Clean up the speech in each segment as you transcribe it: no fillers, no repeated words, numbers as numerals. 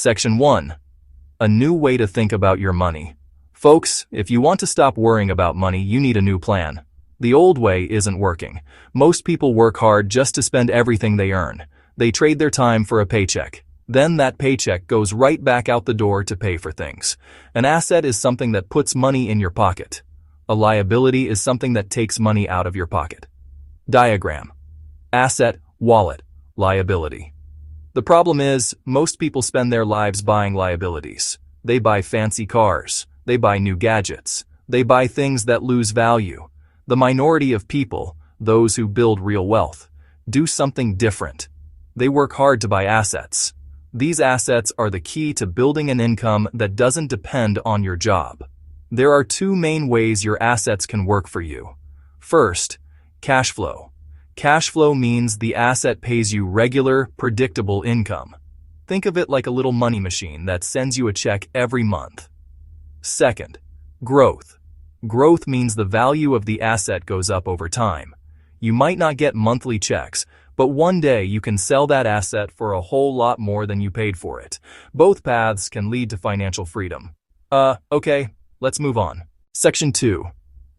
Section 1. A new way to think about your money. Folks, if you want to stop worrying about money, you need a new plan. The old way isn't working. Most people work hard just to spend everything they earn. They trade their time for a paycheck. Then that paycheck goes right back out the door to pay for things. An asset is something that puts money in your pocket. A liability is something that takes money out of your pocket. Diagram. Asset, wallet, liability. The problem is, most people spend their lives buying liabilities. They buy fancy cars. They buy new gadgets. They buy things that lose value. The minority of people, those who build real wealth, do something different. They work hard to buy assets. These assets are the key to building an income that doesn't depend on your job. There are two main ways your assets can work for you. First, cash flow. Cash flow means the asset pays you regular, predictable income. Think of it like a little money machine that sends you a check every month. Second, growth. Growth means the value of the asset goes up over time. You might not get monthly checks, but one day you can sell that asset for a whole lot more than you paid for it. Both paths can lead to financial freedom. Okay, let's move on. Section 2.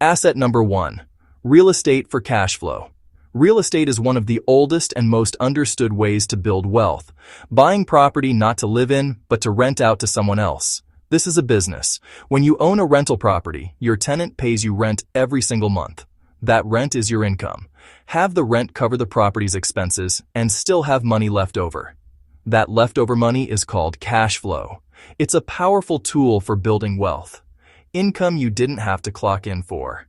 Asset number 1. Real estate for cash flow. Real estate is one of the oldest and most understood ways to build wealth. Buying property not to live in, but to rent out to someone else. This is a business. When you own a rental property, your tenant pays you rent every single month. That rent is your income. Have the rent cover the property's expenses and still have money left over. That leftover money is called cash flow. It's a powerful tool for building wealth. Income you didn't have to clock in for.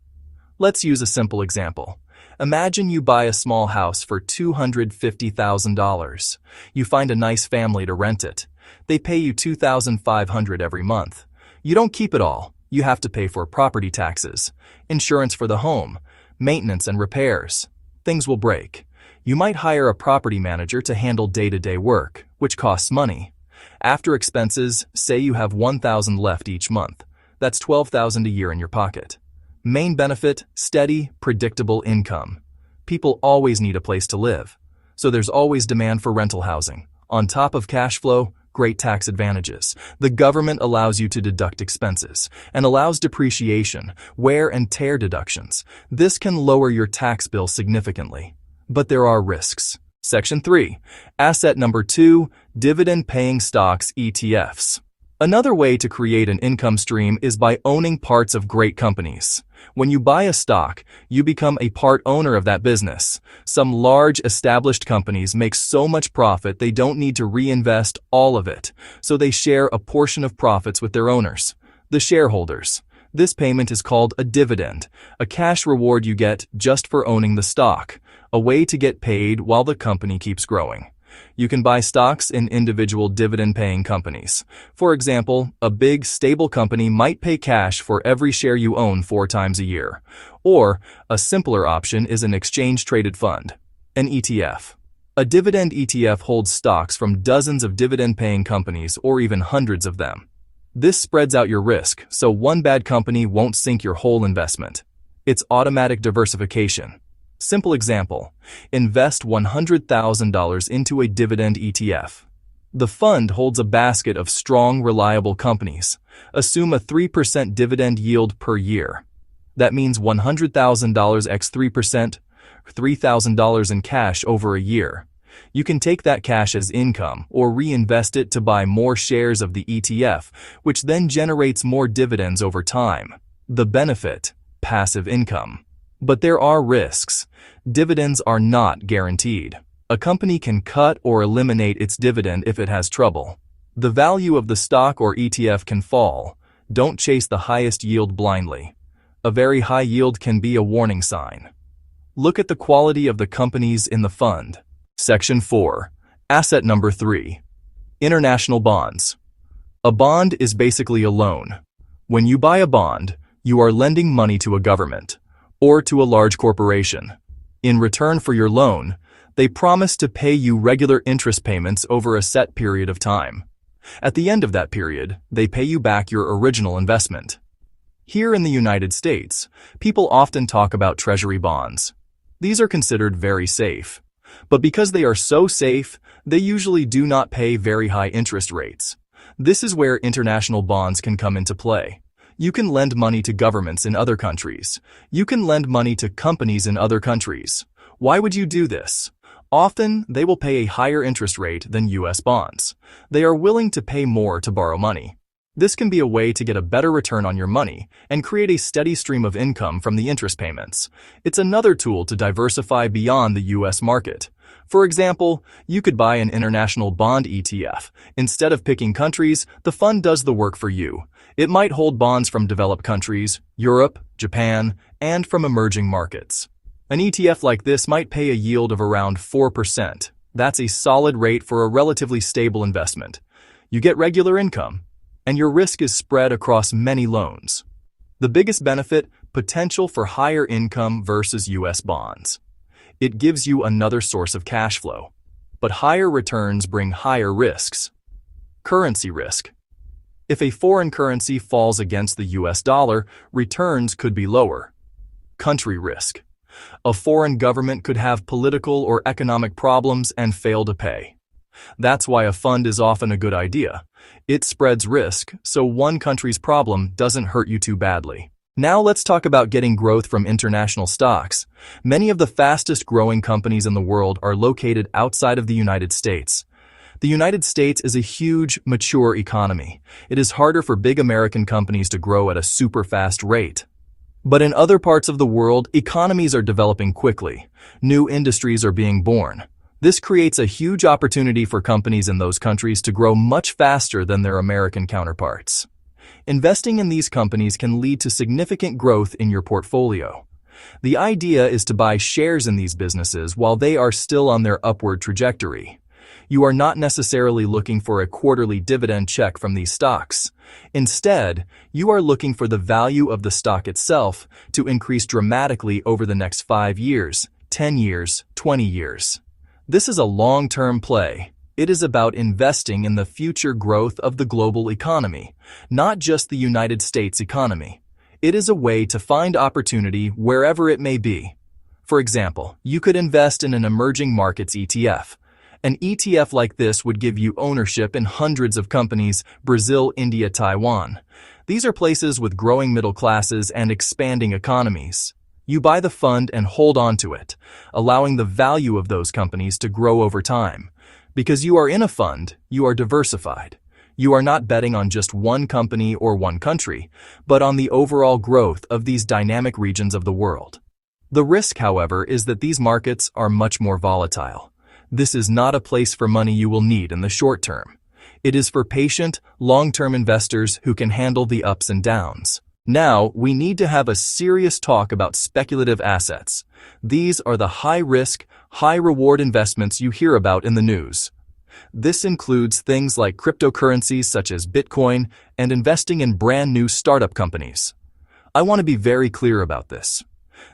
Let's use a simple example. Imagine you buy a small house for $250,000. You find a nice family to rent it. They pay you $2,500 every month. You don't keep it all. You have to pay for property taxes, insurance for the home, maintenance and repairs. Things will break. You might hire a property manager to handle day-to-day work, which costs money. After expenses, say you have $1,000 left each month. That's $12,000 a year in your pocket. Main benefit, steady, predictable income. People always need a place to live, so there's always demand for rental housing. On top of cash flow, great tax advantages. The government allows you to deduct expenses and allows depreciation, wear and tear deductions. This can lower your tax bill significantly. But there are risks. Section 3. Asset number 2. Dividend-paying stocks, ETFs. Another way to create an income stream is by owning parts of great companies. When you buy a stock, you become a part owner of that business. Some large established companies make so much profit they don't need to reinvest all of it, so they share a portion of profits with their owners, the shareholders. This payment is called a dividend, a cash reward you get just for owning the stock, a way to get paid while the company keeps growing. You can buy stocks in individual dividend-paying companies. For example, a big, stable company might pay cash for every share you own 4 times a year. Or, a simpler option is an exchange-traded fund, an ETF. A dividend ETF holds stocks from dozens of dividend-paying companies or even hundreds of them. This spreads out your risk, so one bad company won't sink your whole investment. It's automatic diversification. Simple example, invest $100,000 into a dividend ETF. The fund holds a basket of strong, reliable companies. Assume a 3% dividend yield per year. That means $100,000 x 3%, $3,000 in cash over a year. You can take that cash as income or reinvest it to buy more shares of the ETF, which then generates more dividends over time. The benefit, passive income. But there are risks. Dividends are not guaranteed. A company can cut or eliminate its dividend if it has trouble. The value of the stock or ETF can fall. Don't chase the highest yield blindly. A very high yield can be a warning sign. Look at the quality of the companies in the fund. Section 4. Asset number 3. International bonds. A bond is basically a loan. When you buy a bond, you are lending money to a government or to a large corporation. In return for your loan, they promise to pay you regular interest payments over a set period of time. At the end of that period, they pay you back your original investment. Here in the United States, people often talk about treasury bonds. These are considered very safe. But because they are so safe, they usually do not pay very high interest rates. This is where international bonds can come into play. You can lend money to governments in other countries. You can lend money to companies in other countries. Why would you do this? Often, they will pay a higher interest rate than U.S. bonds. They are willing to pay more to borrow money. This can be a way to get a better return on your money and create a steady stream of income from the interest payments. It's another tool to diversify beyond the U.S. market. For example, you could buy an international bond ETF. Instead of picking countries, the fund does the work for you. It might hold bonds from developed countries, Europe, Japan, and from emerging markets. An ETF like this might pay a yield of around 4%. That's a solid rate for a relatively stable investment. You get regular income, and your risk is spread across many loans. The biggest benefit, potential for higher income versus U.S. bonds. It gives you another source of cash flow. But higher returns bring higher risks. Currency risk. If a foreign currency falls against the U.S. dollar, returns could be lower. Country risk. A foreign government could have political or economic problems and fail to pay. That's why a fund is often a good idea. It spreads risk, so one country's problem doesn't hurt you too badly. Now let's talk about getting growth from international stocks. Many of the fastest growing companies in the world are located outside of the United States. The United States is a huge, mature economy. It is harder for big American companies to grow at a super fast rate. But in other parts of the world, economies are developing quickly. New industries are being born. This creates a huge opportunity for companies in those countries to grow much faster than their American counterparts. Investing in these companies can lead to significant growth in your portfolio. The idea is to buy shares in these businesses while they are still on their upward trajectory. You are not necessarily looking for a quarterly dividend check from these stocks. Instead, you are looking for the value of the stock itself to increase dramatically over the next 5 years, 10 years, 20 years. This is a long-term play. It is about investing in the future growth of the global economy, not just the United States economy. It is a way to find opportunity wherever it may be. For example, you could invest in an emerging markets ETF. An ETF like this would give you ownership in hundreds of companies: Brazil, India, Taiwan. These are places with growing middle classes and expanding economies. You buy the fund and hold on to it, allowing the value of those companies to grow over time. Because you are in a fund, you are diversified. You are not betting on just one company or one country, but on the overall growth of these dynamic regions of the world. The risk, however, is that these markets are much more volatile. This is not a place for money you will need in the short term. It is for patient, long-term investors who can handle the ups and downs. Now, we need to have a serious talk about speculative assets. These are the high-risk, high-reward investments you hear about in the news. This includes things like cryptocurrencies such as Bitcoin and investing in brand-new startup companies. I want to be very clear about this.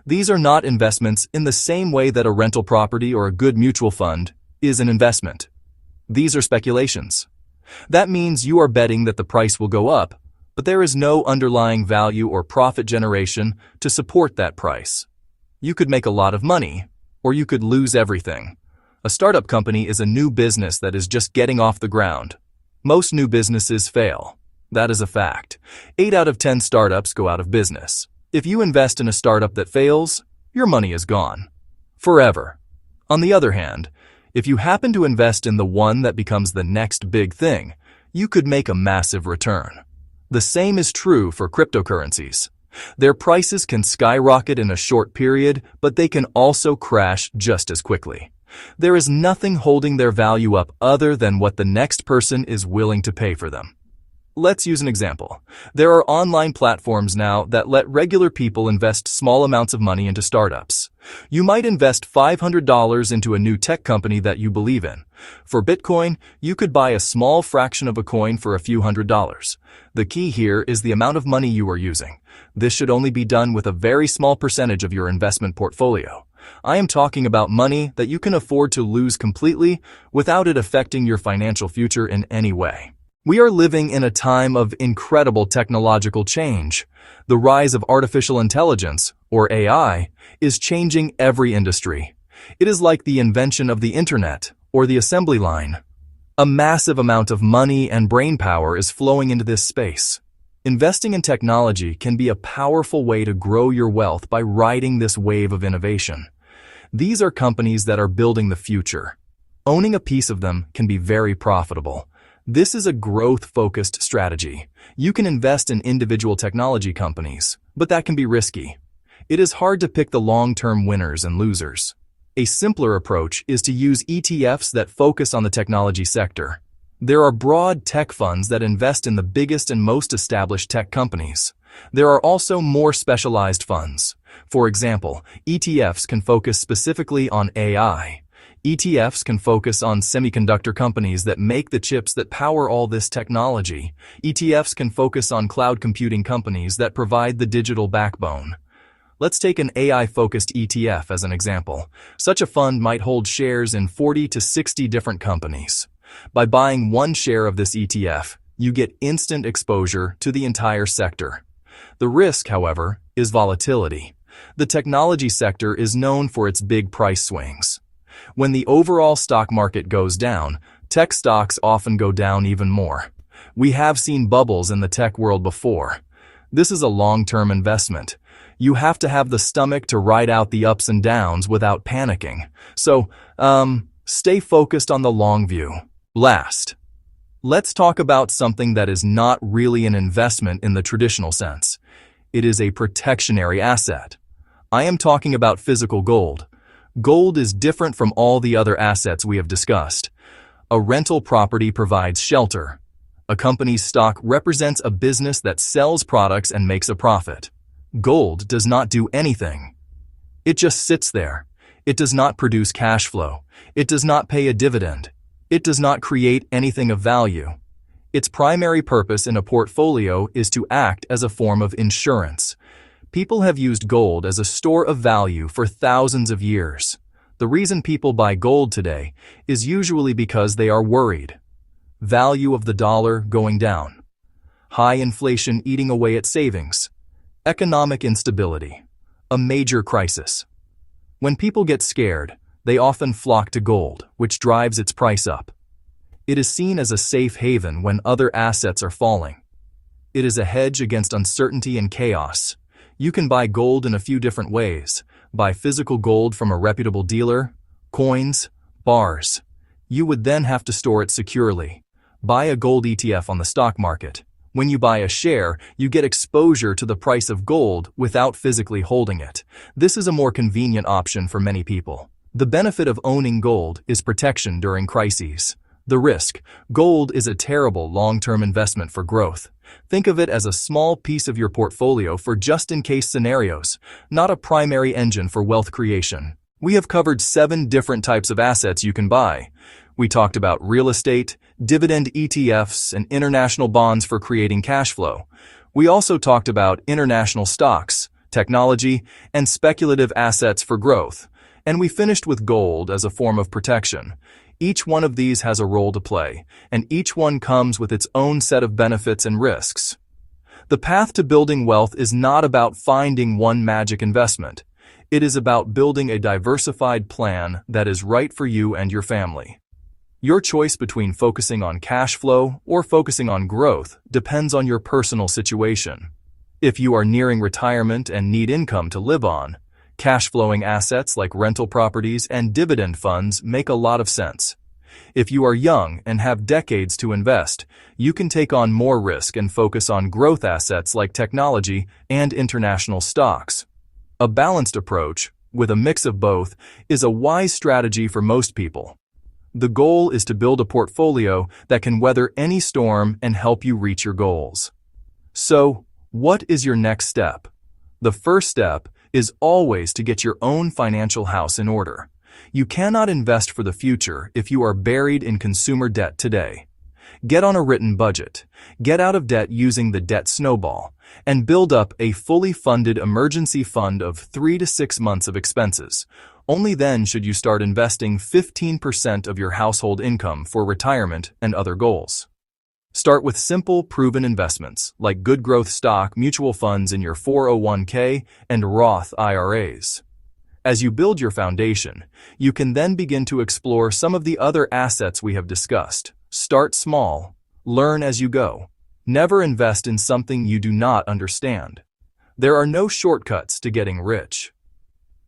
These are not investments in the same way that a rental property or a good mutual fund is an investment. These are speculations. That means you are betting that the price will go up, but there is no underlying value or profit generation to support that price. You could make a lot of money, or you could lose everything. A startup company is a new business that is just getting off the ground. Most new businesses fail. That is a fact. 8 out of 10 startups go out of business. If you invest in a startup that fails, your money is gone. Forever. On the other hand, if you happen to invest in the one that becomes the next big thing, you could make a massive return. The same is true for cryptocurrencies. Their prices can skyrocket in a short period, but they can also crash just as quickly. There is nothing holding their value up other than what the next person is willing to pay for them. Let's use an example. There are online platforms now that let regular people invest small amounts of money into startups. You might invest $500 into a new tech company that you believe in. For Bitcoin, you could buy a small fraction of a coin for a few $100s. The key here is the amount of money you are using. This should only be done with a very small percentage of your investment portfolio. I am talking about money that you can afford to lose completely without it affecting your financial future in any way. We are living in a time of incredible technological change. The rise of artificial intelligence, or AI, is changing every industry. It is like the invention of the internet or the assembly line. A massive amount of money and brainpower is flowing into this space. Investing in technology can be a powerful way to grow your wealth by riding this wave of innovation. These are companies that are building the future. Owning a piece of them can be very profitable. This is a growth-focused strategy. You can invest in individual technology companies, but that can be risky. It is hard to pick the long-term winners and losers. A simpler approach is to use ETFs that focus on the technology sector. There are broad tech funds that invest in the biggest and most established tech companies. There are also more specialized funds. For example, ETFs can focus specifically on AI. ETFs can focus on semiconductor companies that make the chips that power all this technology. ETFs can focus on cloud computing companies that provide the digital backbone. Let's take an AI-focused ETF as an example. Such a fund might hold shares in 40 to 60 different companies. By buying one share of this ETF, you get instant exposure to the entire sector. The risk, however, is volatility. The technology sector is known for its big price swings. When the overall stock market goes down, tech stocks often go down even more. We have seen bubbles in the tech world before. This is a long-term investment. You have to have the stomach to ride out the ups and downs without panicking. So, stay focused on the long view. Last, let's talk about something that is not really an investment in the traditional sense. It is a protectionary asset. I am talking about physical gold. Gold is different from all the other assets we have discussed. A rental property provides shelter. A company's stock represents a business that sells products and makes a profit. Gold does not do anything. It just sits there. It does not produce cash flow. It does not pay a dividend. It does not create anything of value. Its primary purpose in a portfolio is to act as a form of insurance. People have used gold as a store of value for thousands of years. The reason people buy gold today is usually because they are worried. Value of the dollar going down. High inflation eating away at savings. Economic instability. A major crisis. When people get scared, they often flock to gold, which drives its price up. It is seen as a safe haven when other assets are falling. It is a hedge against uncertainty and chaos. You can buy gold in a few different ways. Buy physical gold from a reputable dealer, coins, bars. You would then have to store it securely. Buy a gold ETF on the stock market. When you buy a share, you get exposure to the price of gold without physically holding it. This is a more convenient option for many people. The benefit of owning gold is protection during crises. The risk: gold is a terrible long-term investment for growth. Think of it as a small piece of your portfolio for just-in-case scenarios, not a primary engine for wealth creation. We have covered 7 different types of assets you can buy. We talked about real estate, dividend ETFs, and international bonds for creating cash flow. We also talked about international stocks, technology, and speculative assets for growth. And we finished with gold as a form of protection. Each one of these has a role to play, and each one comes with its own set of benefits and risks. The path to building wealth is not about finding one magic investment. It is about building a diversified plan that is right for you and your family. Your choice between focusing on cash flow or focusing on growth depends on your personal situation. If you are nearing retirement and need income to live on, cash-flowing assets like rental properties and dividend funds make a lot of sense. If you are young and have decades to invest, you can take on more risk and focus on growth assets like technology and international stocks. A balanced approach, with a mix of both, is a wise strategy for most people. The goal is to build a portfolio that can weather any storm and help you reach your goals. So, what is your next step? The first step is always to get your own financial house in order. You cannot invest for the future if you are buried in consumer debt today. Get on a written budget, get out of debt using the debt snowball, and build up a fully funded emergency fund of 3 to 6 months of expenses. Only then should you start investing 15% of your household income for retirement and other goals. Start with simple, proven investments like good growth stock mutual funds in your 401k and Roth IRAs. As you build your foundation, you can then begin to explore some of the other assets we have discussed, Start small. Learn as you go. Never invest in something you do not understand. There are no shortcuts to getting rich.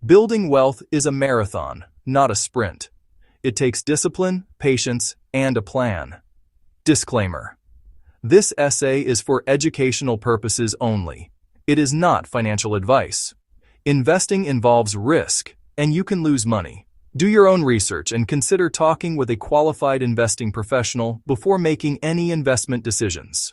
Building wealth is a marathon, not a sprint. It takes discipline, patience, and a plan. Disclaimer. This essay is for educational purposes only. It is not financial advice. Investing involves risk, and you can lose money. Do your own research and consider talking with a qualified investing professional before making any investment decisions.